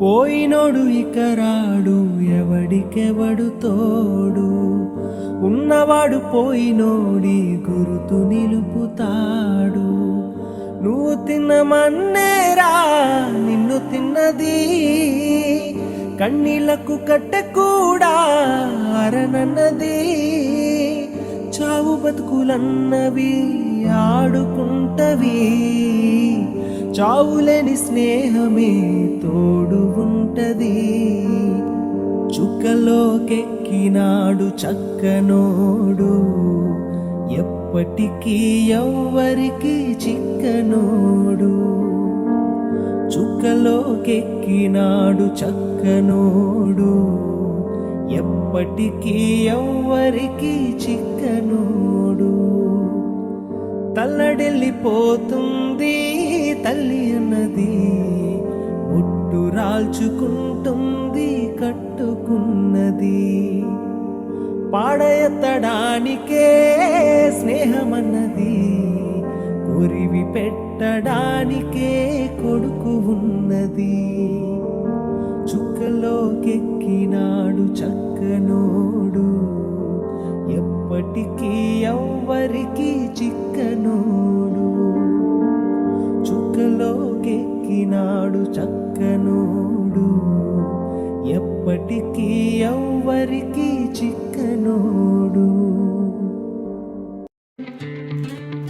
పోయినోడు ఇక రాడు, ఎవడికెవడు తోడు. ఉన్నవాడు పోయినోడి గురుతు నిలుపుతాడు. నువ్వు తిన్న మన్నేరా నిన్ను తిన్నది, కన్నీళ్లకు కట్టె కూడా అరనన్నది. చావు బతుకులన్నవి ఆడుకుంటవి, చావులేని స్నేహమే తోడు ఉంటది. చుక్కలోకెక్కినాడు చక్కనోడు, ఎప్పటికీ ఎవ్వరికి చిక్కనోడు. చుక్కలోకెక్కినాడు చక్కనోడు, ఎప్పటికీ ఎవ్వరికి చిక్కనోడు. తల్లడెళ్ళిపోతుంది తల్లి అన్నది, ఒట్టు రాల్చుకుంటుంది కట్టుకున్నది. పాడెత్తడానికే స్నేహమన్నది, కొరివి పెట్టడానికే కొడుకు ఉన్నది. చుక్కలోకెక్కినాడు చక్కనోడు, ఎప్పటికీ ఎవ్వరికి చిక్కనోడు. చుక్కలోకెక్కినాడు చక్కనోడు, ఎప్పటికీ ఎవ్వరికి చిక్కనోడు.